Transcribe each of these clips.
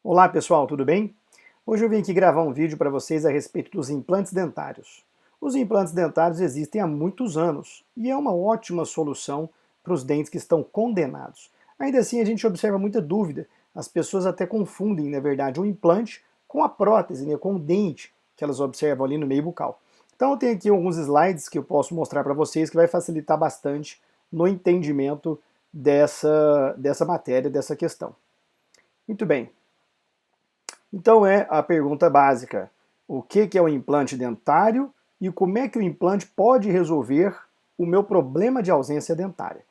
Olá pessoal, tudo bem? Hoje eu vim aqui gravar um vídeo para vocês a respeito dos implantes dentários. Os implantes dentários existem há muitos anos e é uma ótima solução para os dentes que estão condenados. Ainda assim, a gente observa muita dúvida. As pessoas até confundem, na verdade, o implante com a prótese, né, com o dente que elas observam ali no meio bucal. Então eu tenho aqui alguns slides que eu posso mostrar para vocês que vai facilitar bastante no entendimento dessa matéria, dessa questão. Muito bem. Então é a pergunta básica: o que é o implante dentário e como é que o implante pode resolver o meu problema de ausência dentária?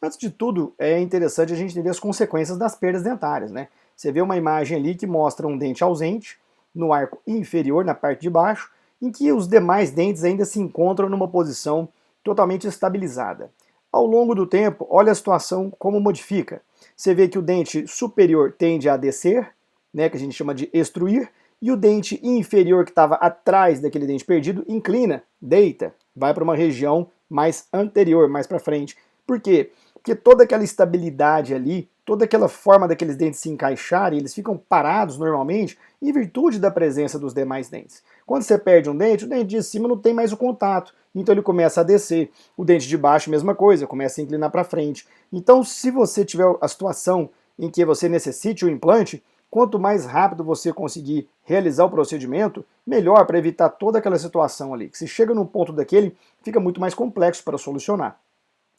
Antes de tudo, é interessante a gente entender as consequências das perdas dentárias, né? Você vê uma imagem ali que mostra um dente ausente no arco inferior, na parte de baixo, em que os demais dentes ainda se encontram numa posição totalmente estabilizada. Ao longo do tempo, olha a situação como modifica. Você vê que o dente superior tende a descer, né, que a gente chama de extruir, e o dente inferior que estava atrás daquele dente perdido inclina, deita, vai para uma região mais anterior, mais para frente. Por quê? Porque toda aquela estabilidade ali, toda aquela forma daqueles dentes se encaixarem, eles ficam parados normalmente em virtude da presença dos demais dentes. Quando você perde um dente, o dente de cima não tem mais o contato, então ele começa a descer. O dente de baixo, mesma coisa, começa a inclinar para frente. Então, se você tiver a situação em que você necessite o implante, quanto mais rápido você conseguir realizar o procedimento, melhor para evitar toda aquela situação ali, que se chega num ponto daquele, fica muito mais complexo para solucionar.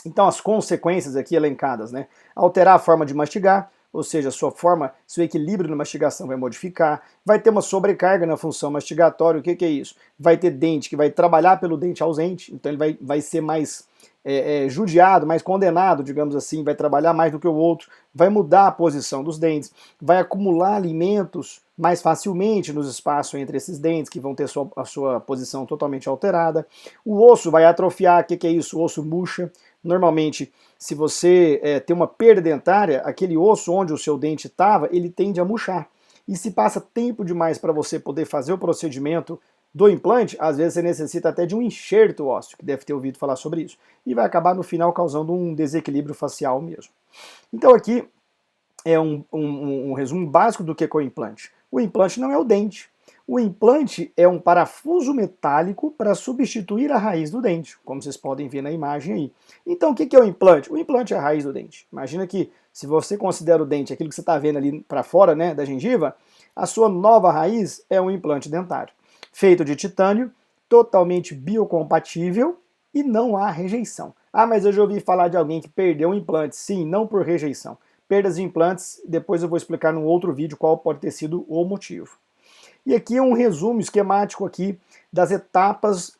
Então as consequências aqui elencadas, né? Alterar a forma de mastigar, ou seja, a sua forma, seu equilíbrio na mastigação vai modificar, vai ter uma sobrecarga na função mastigatória. O que é isso? Vai ter dente que vai trabalhar pelo dente ausente, então ele vai ser mais judiado, mais condenado, digamos assim, vai trabalhar mais do que o outro, vai mudar a posição dos dentes, vai acumular alimentos mais facilmente nos espaços entre esses dentes, que vão ter a sua posição totalmente alterada. O osso vai atrofiar. O que é isso? O osso murcha. Normalmente, se você tem uma perda dentária, aquele osso onde o seu dente estava, ele tende a murchar. E se passa tempo demais para você poder fazer o procedimento do implante, às vezes você necessita até de um enxerto ósseo, que deve ter ouvido falar sobre isso. E vai acabar no final causando um desequilíbrio facial mesmo. Então aqui é um resumo básico do que é o implante. O implante não é o dente. O implante é um parafuso metálico para substituir a raiz do dente, como vocês podem ver na imagem aí. Então, o que é o implante? O implante é a raiz do dente. Imagina que, se você considera o dente aquilo que você está vendo ali para fora, né, da gengiva, a sua nova raiz é um implante dentário, feito de titânio, totalmente biocompatível e não há rejeição. Ah, mas eu já ouvi falar de alguém que perdeu um implante. Sim, não por rejeição. Perdas de implantes, depois eu vou explicar num outro vídeo qual pode ter sido o motivo. E aqui é um resumo esquemático aqui das etapas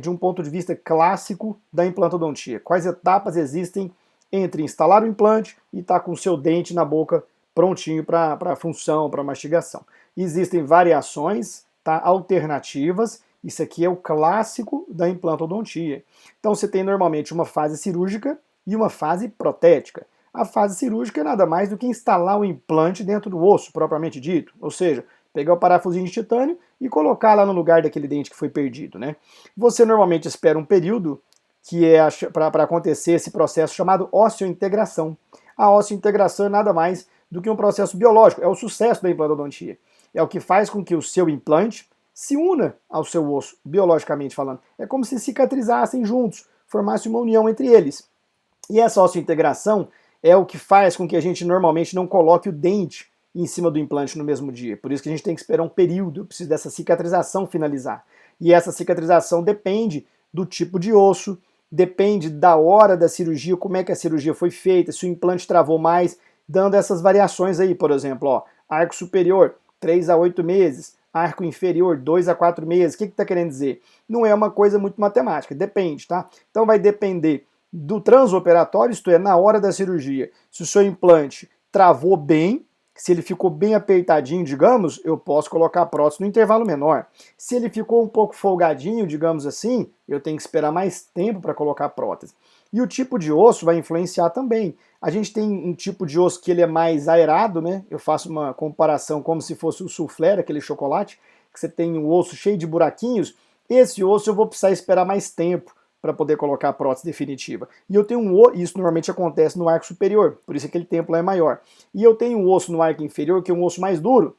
de um ponto de vista clássico da implantodontia. Quais etapas existem entre instalar o implante e estar com o seu dente na boca prontinho para a função, para a mastigação. Existem variações, tá, alternativas. Isso aqui é o clássico da implantodontia. Então você tem normalmente uma fase cirúrgica e uma fase protética. A fase cirúrgica é nada mais do que instalar o implante dentro do osso, propriamente dito. Ou seja, pegar o parafusinho de titânio e colocar lá no lugar daquele dente que foi perdido, né? Você normalmente espera um período que é para acontecer esse processo chamado osteointegração. A osteointegração é nada mais do que um processo biológico, é o sucesso da implantodontia. É o que faz com que o seu implante se una ao seu osso, biologicamente falando. É como se cicatrizassem juntos, formasse uma união entre eles. E essa osteointegração é o que faz com que a gente normalmente não coloque o dente em cima do implante no mesmo dia. Por isso que a gente tem que esperar um período, eu preciso dessa cicatrização finalizar. E essa cicatrização depende do tipo de osso, depende da hora da cirurgia, como é que a cirurgia foi feita, se o implante travou mais, dando essas variações aí, por exemplo, ó, arco superior, 3 a 8 meses, arco inferior, 2 a 4 meses. O que está querendo dizer? Não é uma coisa muito matemática, depende, tá? Então vai depender do transoperatório, isto é, na hora da cirurgia. Se o seu implante travou bem, se ele ficou bem apertadinho, digamos, eu posso colocar a prótese no intervalo menor. Se ele ficou um pouco folgadinho, digamos assim, eu tenho que esperar mais tempo para colocar a prótese. E o tipo de osso vai influenciar também. A gente tem um tipo de osso que ele é mais aerado, né? Eu faço uma comparação como se fosse o soufflé, aquele chocolate, que você tem um osso cheio de buraquinhos. Esse osso eu vou precisar esperar mais tempo para poder colocar a prótese definitiva. E eu tenho um osso, isso normalmente acontece no arco superior, por isso aquele tempo lá é maior. E eu tenho um osso no arco inferior, que é um osso mais duro.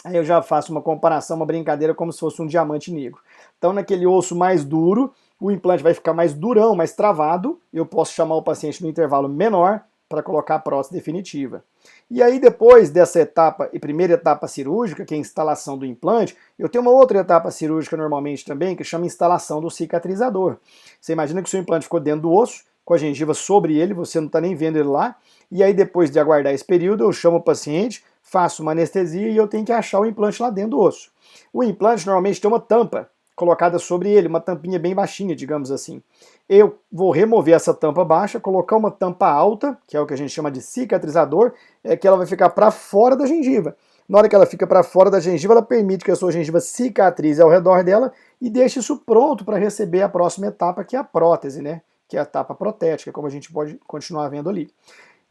Aí eu já faço uma comparação, uma brincadeira, como se fosse um diamante negro. Então, naquele osso mais duro, o implante vai ficar mais durão, mais travado. Eu posso chamar o paciente no intervalo menor para colocar a prótese definitiva. E aí, depois dessa etapa, e primeira etapa cirúrgica, que é a instalação do implante, eu tenho uma outra etapa cirúrgica normalmente também, que chama instalação do cicatrizador. Você imagina que o seu implante ficou dentro do osso, com a gengiva sobre ele, você não está nem vendo ele lá, e aí depois de aguardar esse período, eu chamo o paciente, faço uma anestesia e eu tenho que achar o implante lá dentro do osso. O implante normalmente tem uma tampa colocada sobre ele, uma tampinha bem baixinha, digamos assim. Eu vou remover essa tampa baixa, colocar uma tampa alta, que é o que a gente chama de cicatrizador, é que ela vai ficar para fora da gengiva. Na hora que ela fica para fora da gengiva, ela permite que a sua gengiva cicatrize ao redor dela e deixe isso pronto para receber a próxima etapa, que é a prótese, né? Que é a etapa protética, como a gente pode continuar vendo ali.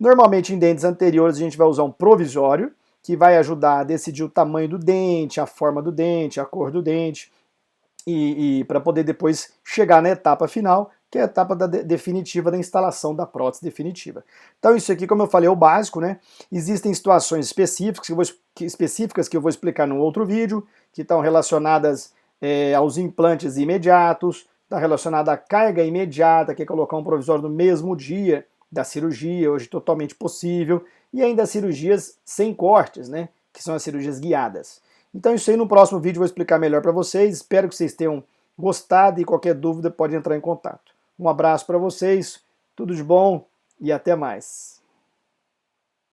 Normalmente em dentes anteriores a gente vai usar um provisório, que vai ajudar a decidir o tamanho do dente, a forma do dente, a cor do dente, e para poder depois chegar na etapa final, que é a etapa definitiva da instalação da prótese definitiva. Então isso aqui, como eu falei, é o básico, né? Existem situações específicas que eu vou explicar num outro vídeo, que estão relacionadas aos implantes imediatos, está relacionada à carga imediata, que é colocar um provisório no mesmo dia da cirurgia, hoje totalmente possível, e ainda as cirurgias sem cortes, né? Que são as cirurgias guiadas. Então isso aí no próximo vídeo eu vou explicar melhor para vocês. Espero que vocês tenham gostado e qualquer dúvida pode entrar em contato. Um abraço para vocês, tudo de bom e até mais.